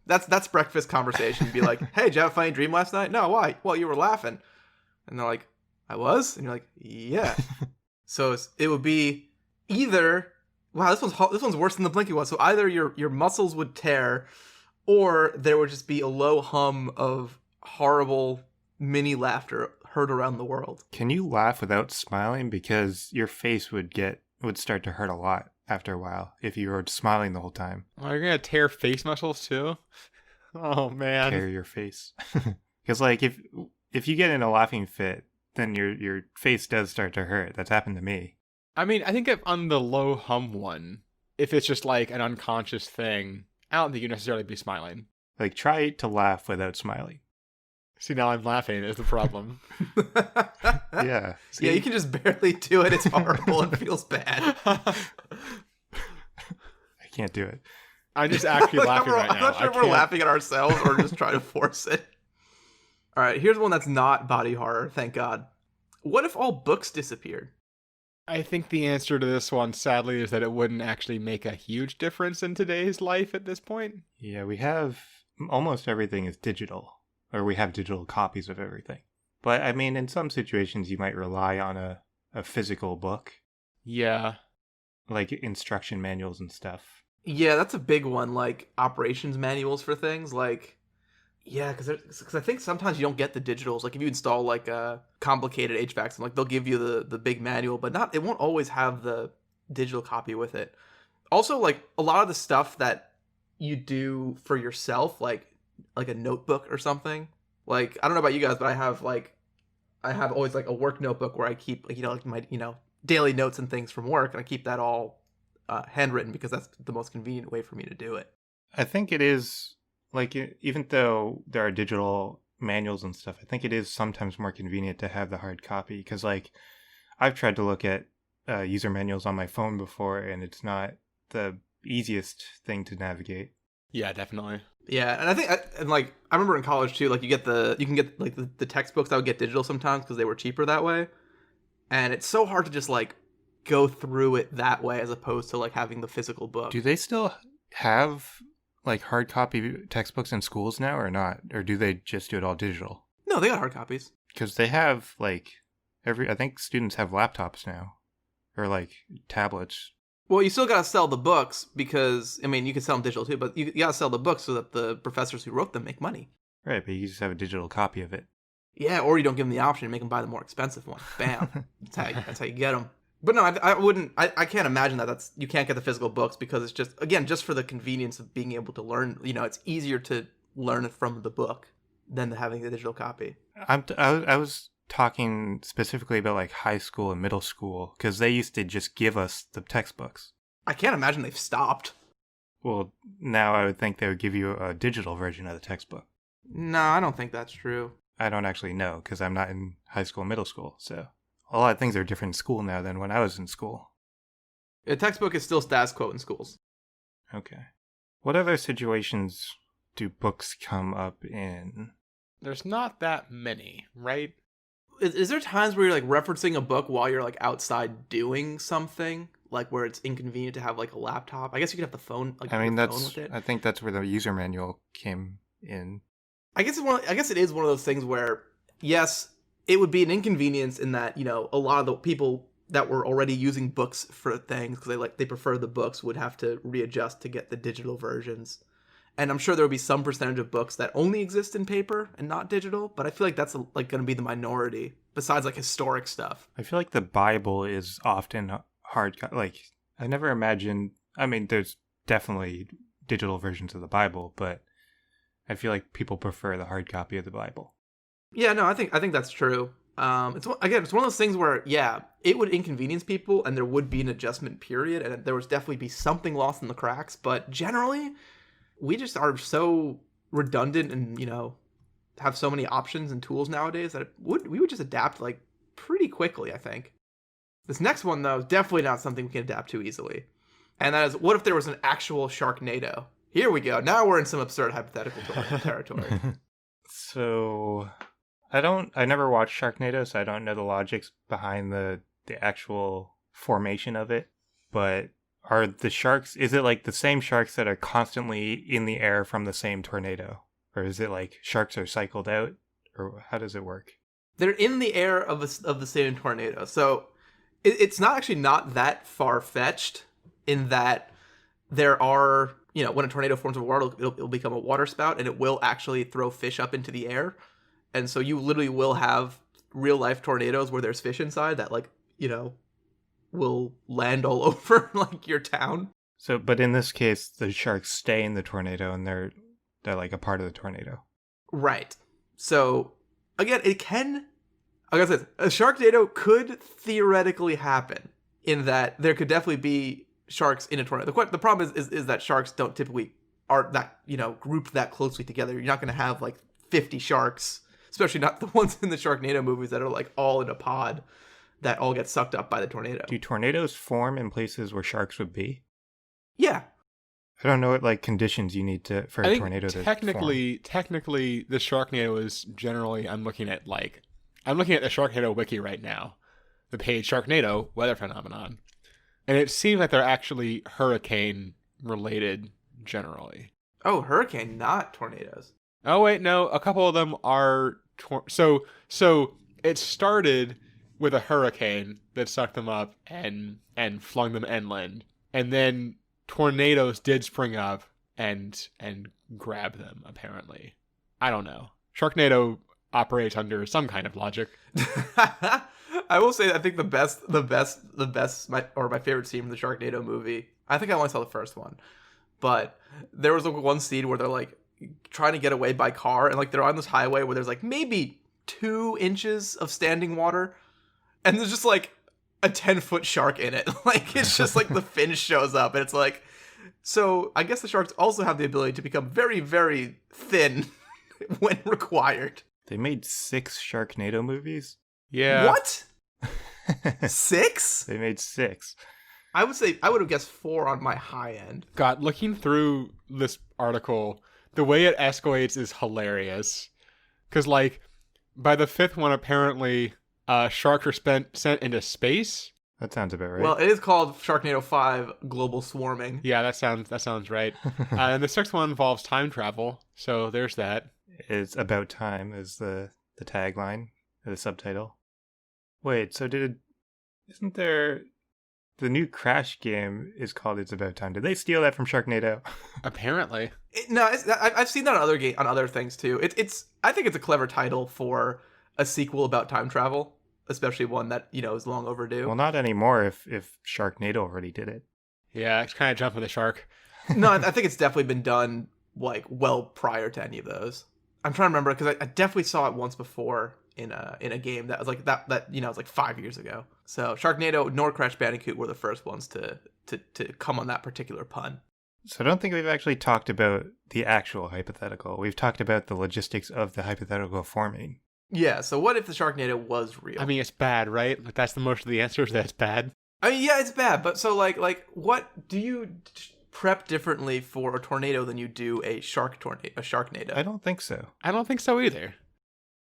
that's breakfast conversation. Be like, hey, did you have a funny dream last night? No, why? Well, you were laughing, and they're like, I was, and you're like, yeah. So it would be either, wow, this one's worse than the blinky one. So either your muscles would tear, or there would just be a low hum of horrible mini laughter heard around the world. Can you laugh without smiling? Because your face would start to hurt a lot after a while if you were smiling the whole time. Oh, you're gonna tear face muscles too? Oh man. Tear your face. Because like if you get in a laughing fit, then your face does start to hurt. That's happened to me. I mean, I think if on the low hum one, if it's just like an unconscious thing, I don't think you necessarily be smiling. Like try to laugh without smiling. See, now I'm laughing is the problem. Yeah. See? Yeah, you can just barely do it. It's horrible and feels bad. I can't do it. I'm just actually laughing right now. I'm not sure if we're can't- laughing at ourselves or just trying to force it. All right, here's one that's not body horror, thank God. What if all books disappeared? I think the answer to this one, sadly, is that it wouldn't actually make a huge difference in today's life at this point. Yeah, we have almost everything is digital, or we have digital copies of everything. But I mean, in some situations, you might rely on a physical book, Yeah. like instruction manuals and stuff. Yeah, that's a big one, like operations manuals for things. Like, yeah, because I think sometimes you don't get the digitals. Like if you install like a complicated HVAC system, like they'll give you the big manual, but it won't always have the digital copy with it. Also, like a lot of the stuff that you do for yourself, like a notebook or something. Like I don't know about you guys, but I have always like a work notebook where I keep like my daily notes and things from work, and I keep that all handwritten because that's the most convenient way for me to do it. I think it is, like, even though there are digital manuals and stuff, I think it is sometimes more convenient to have the hard copy. Because, like, I've tried to look at user manuals on my phone before, and it's not the easiest thing to navigate. Yeah, definitely. Yeah, and I think, I remember in college too, like you can get like the textbooks that would get digital sometimes because they were cheaper that way, and it's so hard to just like go through it that way as opposed to like having the physical book. Do they still have like hard copy textbooks in schools now or not? Or do they just do it all digital? No, they got hard copies. Because they have like I think students have laptops now or like tablets. Well, you still gotta sell the books because I mean you can sell them digital too, but you gotta sell the books so that the professors who wrote them make money. Right, but you just have a digital copy of it. Yeah, or you don't give them the option and make them buy the more expensive one. Bam, that's how you get them. But no, I wouldn't. I can't imagine that. You can't get the physical books because it's just for the convenience of being able to learn. It's easier to learn it from the book than having the digital copy. I was talking specifically about like high school and middle school because they used to just give us the textbooks. I can't imagine they've stopped. Well, now I would think they would give you a digital version of the textbook. No, I don't think that's true. I don't actually know because I'm not in high school and middle school, so a lot of things are different in school now than when I was in school. A textbook is still status quo in schools. Okay. What other situations do books come up in? There's not that many, right? Is there times where you're like referencing a book while you're like outside doing something, like where it's inconvenient to have like a laptop? I guess you could have the phone. Like I mean, your phone with it. I think that's where the user manual came in. I guess it is one of those things where yes, it would be an inconvenience in that a lot of the people that were already using books for things because they prefer the books would have to readjust to get the digital versions. And I'm sure there would be some percentage of books that only exist in paper and not digital, but I feel like that's like going to be the minority besides like historic stuff. I feel like the Bible is often hard. Like, I never imagined. I mean, there's definitely digital versions of the Bible, but I feel like people prefer the hard copy of the Bible. Yeah, no, I think that's true. It's one of those things where, yeah, it would inconvenience people, and there would be an adjustment period, and there would definitely be something lost in the cracks. But generally, we just are so redundant, and have so many options and tools nowadays that we would just adapt like pretty quickly. I think this next one though is definitely not something we can adapt to easily, and that is, what if there was an actual sharknado? Here we go. Now we're in some absurd hypothetical territory. So I never watched Sharknado, so I don't know the logics behind the actual formation of it. But are the sharks, is it like the same sharks that are constantly in the air from the same tornado? Or is it like sharks are cycled out? Or how does it work? They're in the air of the same tornado. So it's not actually not that far-fetched in that there are, when a tornado forms of water, it'll become a water spout, and it will actually throw fish up into the air. And so you literally will have real life tornadoes where there's fish inside that will land all over like your town. So, but in this case, the sharks stay in the tornado and they're like a part of the tornado. Right. So again, like I said, a sharknado could theoretically happen in that there could definitely be sharks in a tornado. The problem is that sharks don't typically are that grouped that closely together. You're not going to have like 50 sharks. Especially not the ones in the Sharknado movies that are like all in a pod that all get sucked up by the tornado. Do tornadoes form in places where sharks would be? Yeah. I don't know what like conditions you need for a tornado to form. Technically, the Sharknado is generally, I'm looking at the Sharknado wiki right now, the page Sharknado weather phenomenon, and it seems like they're actually hurricane related generally. Oh, hurricane, not tornadoes. Oh wait, no, a couple of them are. So it started with a hurricane that sucked them up and flung them inland, and then tornadoes did spring up and grab them. Apparently, I don't know. Sharknado operates under some kind of logic. I will say, I think my favorite scene from the Sharknado movie. I think I only saw the first one, but there was one scene where they're like trying to get away by car, and like they're on this highway where there's like maybe 2 inches of standing water, and there's just like a 10-foot shark in it. Like it's just like the fin shows up, and it's like, so I guess the sharks also have the ability to become very, very thin when required. They made 6 Sharknado movies? Yeah. What? 6? They made 6. I would have guessed 4 on my high end. God, looking through this article, the way it escalates is hilarious. Because, like, by the 5th one, apparently, sharks are sent into space. That sounds about right. Well, it is called Sharknado 5 Global Swarming. Yeah, that sounds right. And the 6th one involves time travel, so there's that. It's about time is the tagline, or the subtitle. Wait, so isn't there... The new Crash game is called It's About Time. Did they steal that from Sharknado? Apparently. I've seen that on other things too. I think it's a clever title for a sequel about time travel, especially one that is long overdue. Well, not anymore. If Sharknado already did it. Yeah, it's kind of jumping the shark. No, I think it's definitely been done like well prior to any of those. I'm trying to remember because I definitely saw it once before in a game that was like that was like 5 years ago. So Sharknado nor Crash Bandicoot were the first ones to come on that particular pun. So I don't think we've actually talked about the actual hypothetical. We've talked about the logistics of the hypothetical forming. Yeah, so what if the Sharknado was real? I mean, it's bad, right? Like that's the most of the answers, that it's bad. I mean, yeah, it's bad, but so like what do you prep differently for a tornado than you do a sharknado? I don't think so. I don't think so either.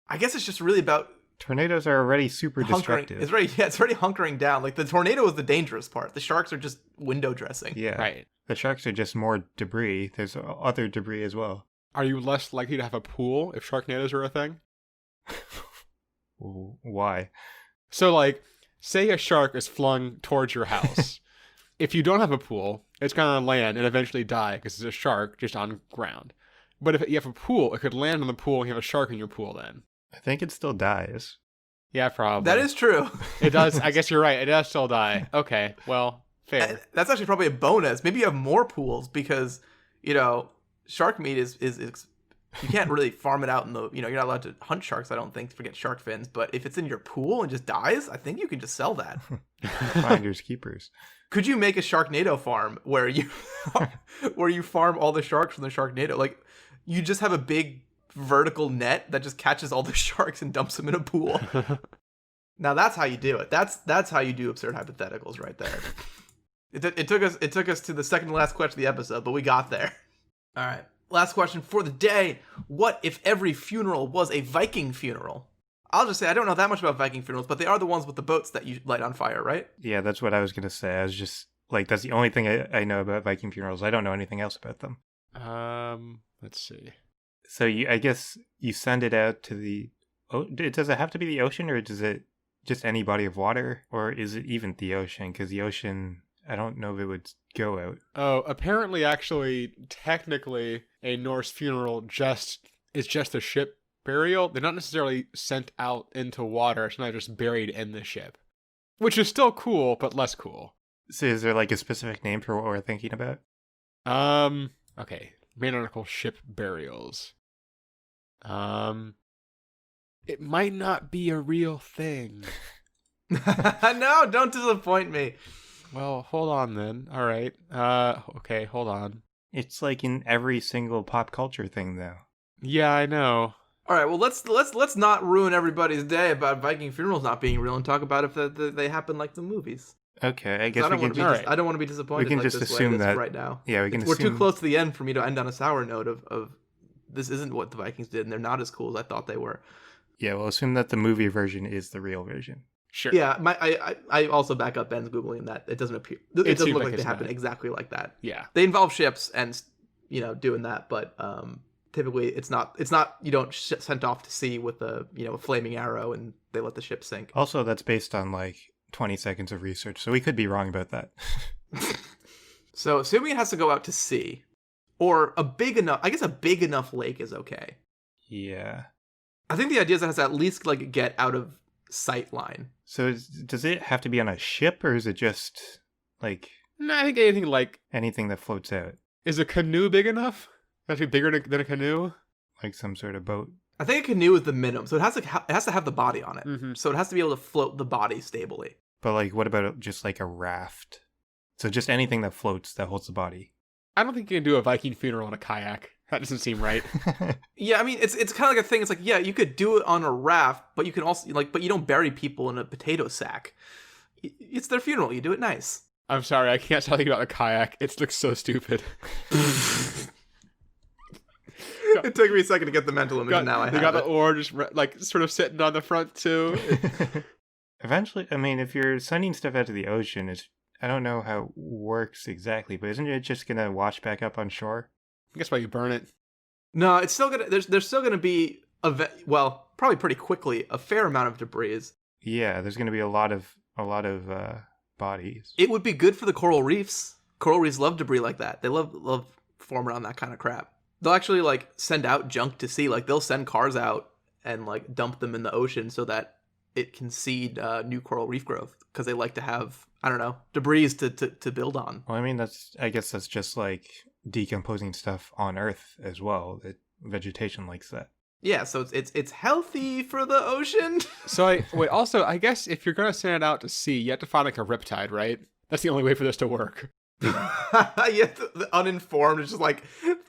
I guess it's just really about tornadoes are already super destructive. It's already hunkering down. Like the tornado is the dangerous part. The sharks are just window dressing. Yeah, right. The sharks are just more debris. There's other debris as well. Are you less likely to have a pool if sharknadoes are a thing? Why? So, like, say a shark is flung towards your house. If you don't have a pool, it's going to land and eventually die because it's a shark just on ground. But if you have a pool, it could land on the pool and you have a shark in your pool then. I think it still dies. Yeah, probably. That is true. It does. I guess you're right. It does still die. Okay, well, fair. That's actually probably a bonus. Maybe you have more pools because shark meat is you can't really farm it out in the, you're not allowed to hunt sharks, I don't think, to get shark fins. But if it's in your pool and just dies, I think you can just sell that. Finders keepers. Could you make a sharknado farm where you farm all the sharks from the sharknado? Like, you just have a big vertical net that just catches all the sharks and dumps them in a pool. Now that's how you do it. That's how you do absurd hypotheticals right there. It took us to the second to last question of the episode, but we got there. All right. Last question for the day. What if every funeral was a Viking funeral? I'll just say I don't know that much about Viking funerals, but they are the ones with the boats that you light on fire, right? Yeah, that's what I was going to say. I was just like, that's the only thing I know about Viking funerals. I don't know anything else about them. Let's see. So I guess you send it out to the... does it have to be the ocean, or does it just any body of water? Or is it even the ocean? Because the ocean, I don't know if it would go out. Oh, apparently, actually, technically, a Norse funeral is just a ship burial. They're not necessarily sent out into water. It's not just buried in the ship. Which is still cool, but less cool. So is there like a specific name for what we're thinking about? Okay. Main article, ship burials. It might not be a real thing. No, don't disappoint me. Well, hold on then. All right. Okay, hold on. It's like in every single pop culture thing, though. Yeah, I know. All right, well, let's not ruin everybody's day about Viking funerals not being real and talk about if they happen like the movies. Okay, I guess I we can just... I don't want to be disappointed. We can like just this assume that right now. Yeah, we can We're assume... too close to the end for me to end on a sour note of this isn't what the Vikings did, and they're not as cool as I thought they were. Yeah, we'll assume that the movie version is the real version. Sure. Yeah, I also back up Ben's Googling that. It doesn't appear. It doesn't look like they happen exactly like that. Yeah. They involve ships and, doing that, but typically it's not you don't sent off to sea with a flaming arrow and they let the ship sink. Also, that's based on like 20 seconds of research, so we could be wrong about that. So assuming it has to go out to sea, or a big enough lake is okay. Yeah. I think the idea is that it has to at least like get out of sight line. So does it have to be on a ship, or is it just like... No, I think anything like... anything that floats out? Is a canoe big enough? That should be bigger than a canoe? Like some sort of boat? I think a canoe is the minimum, so it has to have the body on it. Mm-hmm. So it has to be able to float the body stably. But like, what about just like a raft? So just anything that floats that holds the body. I don't think you can do a Viking funeral on a kayak. That doesn't seem right. Yeah, I mean, it's kind of like a thing. It's like, yeah, you could do it on a raft, but you can also but you don't bury people in a potato sack. It's their funeral. You do it nice. I'm sorry, I can't stop thinking about a kayak. It looks so stupid. It took me a second to get the mental image, and now I have They got it. the oar just like sort of sitting on the front too. Eventually, I mean, if you're sending stuff out to the ocean, I don't know how it works exactly, but isn't it just gonna wash back up on shore? I guess why you burn it. No, it's still gonna. There's still gonna be probably pretty quickly a fair amount of debris. Yeah, there's gonna be a lot of bodies. It would be good for the coral reefs. Coral reefs love debris like that. They love forming on that kind of crap. They'll actually like send out junk to sea. Like they'll send cars out and like dump them in the ocean so that it can seed new coral reef growth, because they like to have, I don't know, debris to build on. Well, I mean, I guess that's just like decomposing stuff on Earth as well. Vegetation likes that. Yeah, so it's healthy for the ocean. So I guess if you're gonna send it out to sea, you have to find like a riptide, right? That's the only way for this to work. Yeah, the uninformed is just like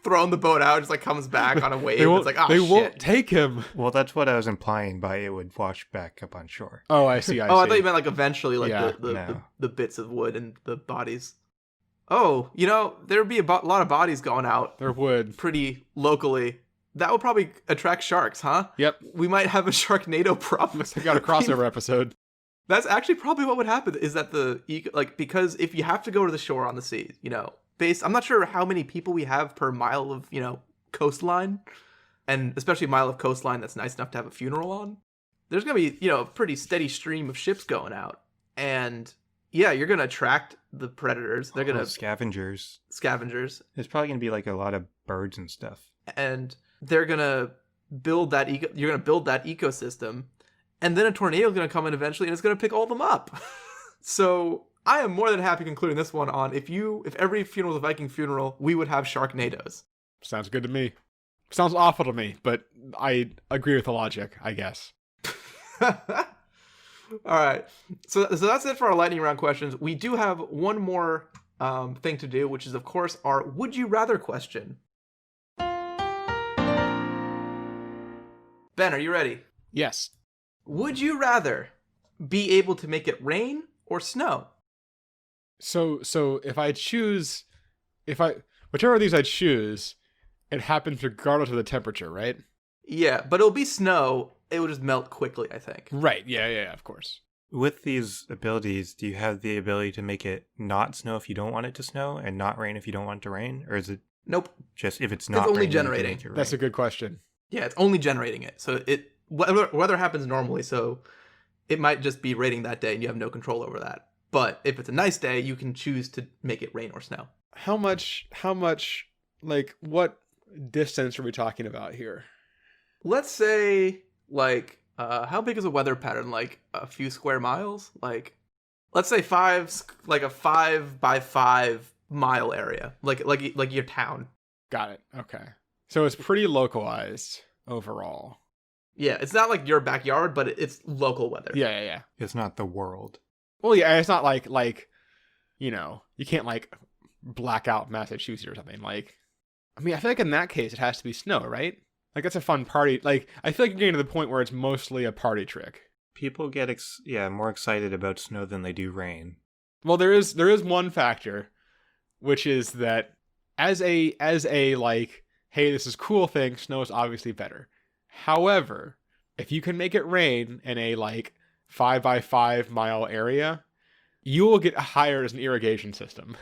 throwing the boat out, just like comes back on a wave. It's like, they shit. won't take him. Well, that's what I was implying by it would wash back up on shore. Oh, I see. I thought you meant like eventually, like Yeah, the bits of wood and the bodies. Oh, there'd be a lot of bodies going out. There would. Pretty locally. That would probably attract sharks, huh? Yep. We might have a sharknado problem. We got a crossover episode. That's actually probably what would happen, is that because if you have to go to the shore on the sea, I'm not sure how many people we have per mile of, coastline, and especially a mile of coastline that's nice enough to have a funeral on. There's going to be, a pretty steady stream of ships going out. And yeah, you're going to attract the predators. They're going to scavengers. There's probably going to be like a lot of birds and stuff. And they're going to build that you're going to build that ecosystem. And then a tornado is going to come in eventually, and it's going to pick all of them up. So I am more than happy concluding this one on if every funeral was a Viking funeral, we would have sharknadoes. Sounds good to me. Sounds awful to me, but I agree with the logic, I guess. All right. So that's it for our lightning round questions. We do have one more thing to do, which is, of course, our Would You Rather question. Ben, are you ready? Yes. Would you rather be able to make it rain or snow? So if I choose, whichever of these I choose, it happens regardless of the temperature, right? Yeah, but it'll be snow. It will just melt quickly, I think. Right. Yeah, of course. With these abilities, do you have the ability to make it not snow if you don't want it to snow and not rain if you don't want it to rain? Or is it Nope. just if it's not only raining, you can generating. make it rain? That's a good question. Yeah, it's only generating it. So weather happens normally, so it might just be raining that day and you have no control over that. But if it's a nice day, you can choose to make it rain or snow. How much, like, what distance are we talking about here? Let's say, like, how big is a weather pattern? Like a few square miles? Like, let's say a 5 by 5 mile area, like your town. Got it. Okay. So it's pretty localized overall. Yeah, it's not like your backyard, but it's local weather. Yeah. It's not the world. Well, yeah, it's not like, you know, you can't like black out Massachusetts or something. Like, I mean, I feel like in that case it has to be snow, right? Like, that's a fun party. Like, I feel like you're getting to the point where it's mostly a party trick. People get more excited about snow than they do rain. Well, there is one factor, which is that as a like, hey, this is cool thing, snow is obviously better. However, if you can make it rain in a like 5 by 5 mile area, you will get hired as an irrigation system.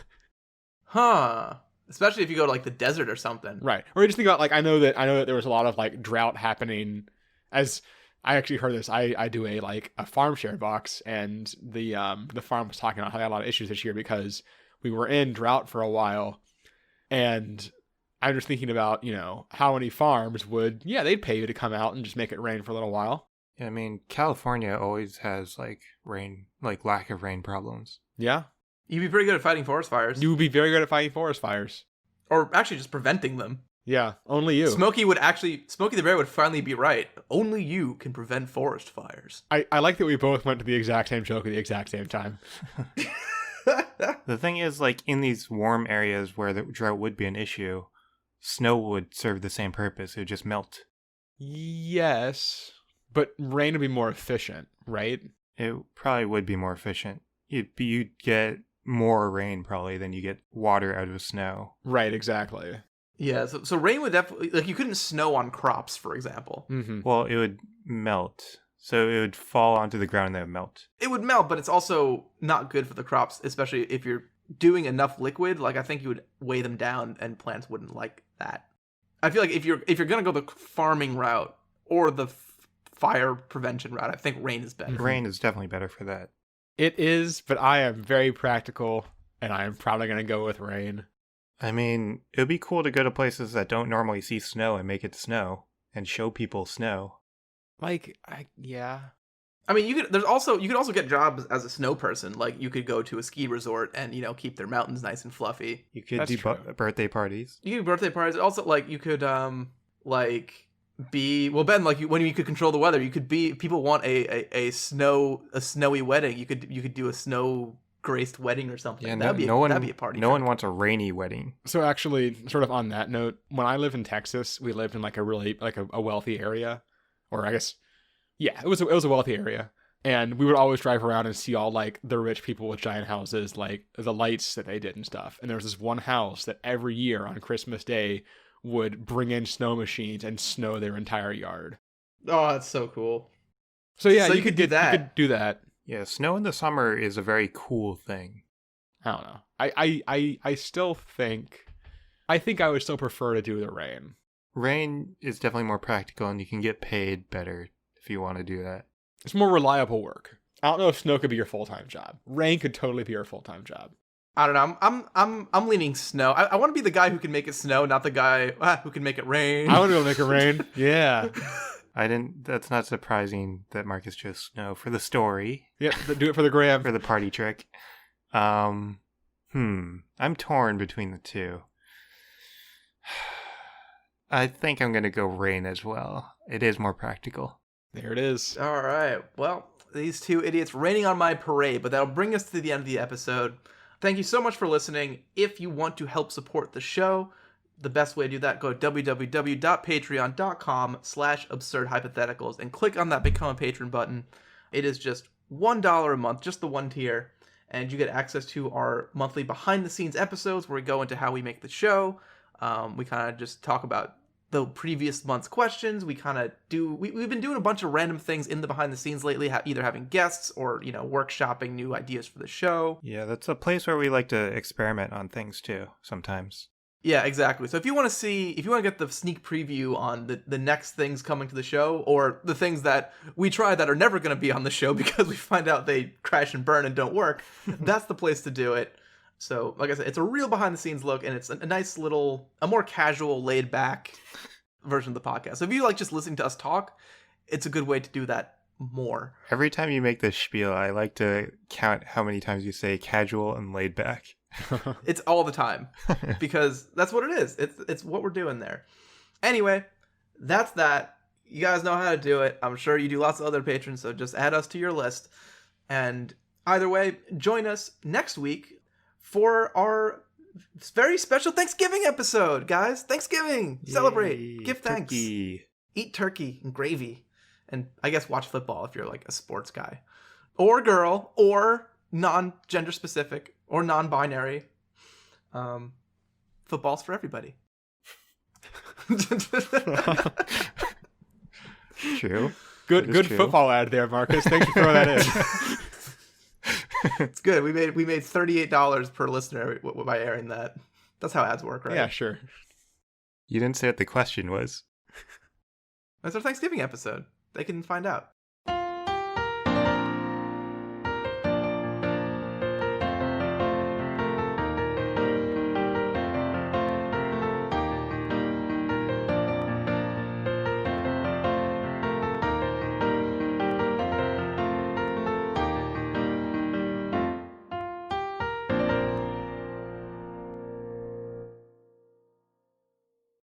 Huh. Especially if you go to like the desert or something. Right. Or you just think about like I know that there was a lot of like drought happening. As I actually heard this, I do a farm share box, and the farm was talking about how they had a lot of issues this year because we were in drought for a while, and I'm just thinking about, you know, how many farms they'd pay you to come out and just make it rain for a little while. Yeah, I mean, California always has lack of rain problems. Yeah. You'd be pretty good at fighting forest fires. You would be very good at fighting forest fires. Or actually just preventing them. Yeah, only you. Smokey the Bear would finally be right. Only you can prevent forest fires. I like that we both went to the exact same joke at the exact same time. The thing is, like, in these warm areas where the drought would be an issue, snow would serve the same purpose. It would just melt. Yes, but rain would be more efficient, right? It probably would be more efficient. You'd get more rain probably than you get water out of snow. Right, exactly. Yeah, so rain would definitely, like, you couldn't snow on crops, for example. Mm-hmm. Well, it would melt. So it would fall onto the ground and then melt. It would melt, but it's also not good for the crops, especially if you're doing enough liquid. Like, I think you would weigh them down, and plants wouldn't like that. I feel like if you're gonna go the farming route or the fire prevention route, I think rain is better. Rain is definitely better for that. It is, but I am very practical, and I am probably going to go with rain. I mean, it would be cool to go to places that don't normally see snow and make it snow and show people snow. Yeah. I mean, you could also get jobs as a snow person. Like, you could go to a ski resort and, you know, keep their mountains nice and fluffy. You could That's do true. birthday parties. You could do birthday parties. Also, like, you could Ben, like, when you could control the weather, you could be, people want a snowy wedding. You could do a snow graced wedding or something. Yeah, that'd be a party. No one wants a rainy wedding. So actually, sort of on that note, when I lived in Texas, we lived in like a really a wealthy area, or I guess, yeah, it was a wealthy area, and we would always drive around and see all like the rich people with giant houses, like the lights that they did and stuff. And there was this one house that every year on Christmas Day would bring in snow machines and snow their entire yard. Oh, that's so cool. So yeah, So you could do that. You could do that. Yeah, snow in the summer is a very cool thing. I don't know. I still think I would still prefer to do the rain. Rain is definitely more practical, and you can get paid better if you want to do that. It's more reliable work. I don't know if snow could be your full-time job. Rain could totally be your full-time job. I don't know. I'm leaning snow. I want to be the guy who can make it snow, not the guy who can make it rain. I want to go make it rain. Yeah. That's not surprising that Marcus chose snow for the story. Yep, do it for the gram. For the party trick. I'm torn between the two. I think I'm going to go rain as well. It is more practical. There it is. All right. Well, these two idiots raining on my parade, but that'll bring us to the end of the episode. Thank you so much for listening. If you want to help support the show, the best way to do that, go to www.patreon.com/absurdhypotheticals and click on that Become a Patron button. It is just $1 a month, just the one tier, and you get access to our monthly behind-the-scenes episodes where we go into how we make the show. We kind of just talk about the previous month's questions. We kind of do, we've been doing a bunch of random things in the behind the scenes lately, either having guests or, workshopping new ideas for the show. Yeah, that's a place where we like to experiment on things too, sometimes. Yeah, exactly. So if you want to get the sneak preview on the next things coming to the show, or the things that we try that are never going to be on the show because we find out they crash and burn and don't work, that's the place to do it. So, like I said, it's a real behind-the-scenes look, and it's a nice little, a more casual, laid-back version of the podcast. So if you like just listening to us talk, it's a good way to do that more. Every time you make this spiel, I like to count how many times you say casual and laid back. It's all the time, because that's what it is. It's what we're doing there. Anyway, that's that. You guys know how to do it. I'm sure you do lots of other patrons, so just add us to your list. And either way, join us next week for our very special Thanksgiving episode, guys. Thanksgiving! Yay, Celebrate! Give thanks! turkey. Eat turkey and gravy. And I guess watch football if you're like a sports guy. Or girl, or non-gender specific, or non-binary. Football's for everybody. True. Good true. football ad there, Marcus. Thanks for throwing that in. It's good. We made $38 per listener by airing that. That's how ads work, right? Yeah, sure. You didn't say what the question was. That's our Thanksgiving episode. They can find out.